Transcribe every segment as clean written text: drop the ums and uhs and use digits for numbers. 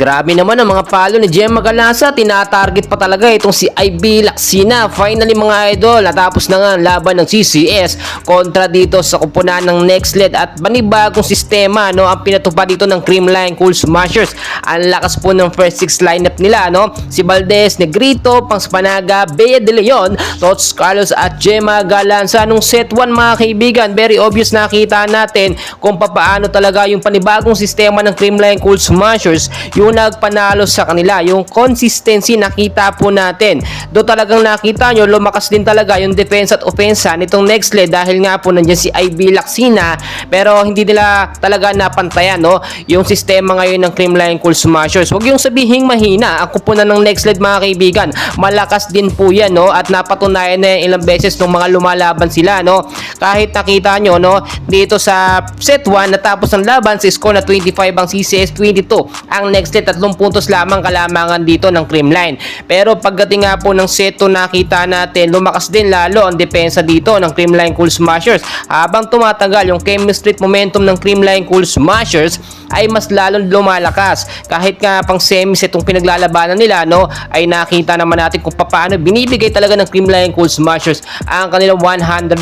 Grabe naman ang mga palo ni Gemma Galasa, tinatarget pa talaga itong si Ivy Lacsina. Finally mga idol, natapos na nga ang laban ng CCS kontra dito sa kupunan ng Nextlet at panibagong sistema no, ang pinatupad dito ng Creamline Cool Smashers. Ang lakas po ng first six lineup nila no, si Valdez, Negrito, Pangspanaga, Bea de Leon, Tots Carlos at Gemma Galanza. Nung set 1 mga kaibigan, very obvious nakita natin kung paano talaga yung panibagong sistema ng Creamline Cool Smashers yung nagpanalo sa kanila. Yung consistency nakita po natin. Do talagang nakita nyo, lumakas din talaga yung defense at opensa nitong Nextlet dahil nga po nandiyan si Ivy Lacsina, pero hindi nila talaga napantayan no, yung sistema ngayon ng Creamline Cool Smashers. Huwag yung sabihing mahina ang kupunan ng Nextlet mga kaibigan. Malakas din po yan no, at napatunayan na ilang beses nung mga lumalaban sila no. Kahit nakita nyo no, dito sa set 1 natapos ang laban sa score na 25 ang CCS 22. Ang Nextlet 3 puntos lamang kalamangan dito ng Creamline. Pero pagdating nga po ng set 2 nakita natin lumakas din lalo ang depensa dito ng Creamline Cool Smashers. Habang tumatagal yung chemistry at momentum ng Creamline Cool Smashers ay mas lalong lumalakas. Kahit nga pang semi-set yung pinaglalabanan nila no, ay nakita naman natin kung paano binibigay talaga ng Creamline Cool Smashers ang kanilang 100%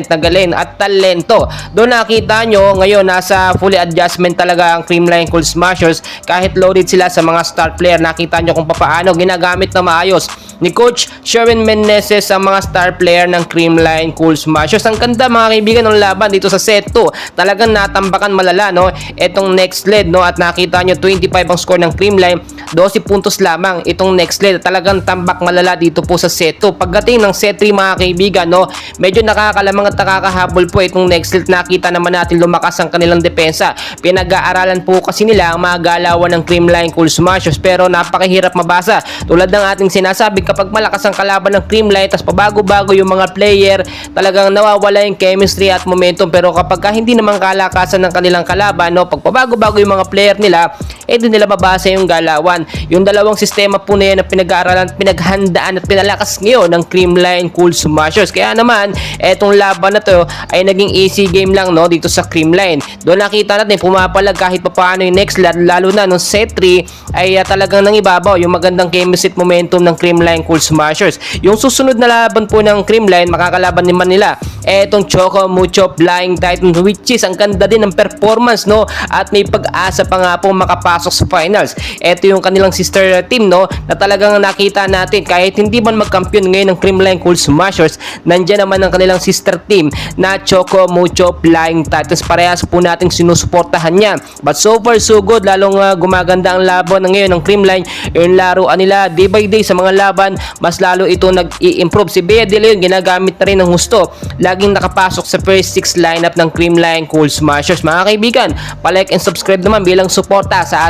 na galing at talento. Doon nakita nyo ngayon nasa fully adjustment talaga ang Creamline Cool Smashers. Kahit loaded sila sa mga star player, nakita nyo kung paano ginagamit na maayos ni Coach Sherwin Meneses ang mga star player ng Creamline Cool Smashers. Ang ganda mga kaibigan ng laban dito sa set 2. Talagang natambakan malala no, etong Nextlet no, at nakita nyo 25 ang score ng Creamline, 12 puntos lamang itong Nextlet. Talagang tambak malala dito po sa set 2. Pagdating ng set 3 mga kaibigan no, medyo nakakalamang at nakakahabol po itong Nextlet. Nakita naman natin lumakas ang kanilang depensa. Pinag-aaralan po kasi nila ang mga galawan ng Creamline Cool Smashers, pero napakahirap mabasa. Tulad ng ating sinasabi, kapag malakas ang kalaban ng Creamline tas pabago-bago yung mga player, talagang nawawala yung chemistry at momentum. Pero kapag hindi naman kalakasan ng kanilang kalaban no, pag pabago-bago yung mga player nila, di nila mabasa yung galawan. Yung dalawang sistema po na yan na pinag-aaralan, pinaghandaan at pinalakas ngayon ng Creamline Cool Smashers. Kaya naman etong laban na to ay naging easy game lang no, dito sa Creamline. Doon nakita natin pumapalag kahit paano yung Nextlet, lalo na nung set 3 ay talagang nangibabaw yung magandang chemistry momentum ng Creamline Cool Smashers. Yung susunod na laban po ng Creamline, makakalaban naman nila etong Choco Mucho Flying Titan, which is ang ganda din ng performance no, at may pag-asa pa nga po makapasok sa finals. Ito yung kanilang sister team no, na talagang nakita natin kahit hindi man magkampiyon ngayon ng Creamline Cool Smashers, nandiyan naman ang kanilang sister team na Choco Mucho Flying Titans. Parehas po nating sinusuportahan niya. But so far so good, lalong gumaganda ang laban ngayon ng Creamline. Yung laruan nila day by day sa mga laban, mas lalo ito nag-i-improve. Si Bea de Leon ginagamit na rin ng husto, laging nakapasok sa first 6 lineup ng Creamline Cool Smashers. Mga kaibigan, palike and subscribe naman bilang suporta sa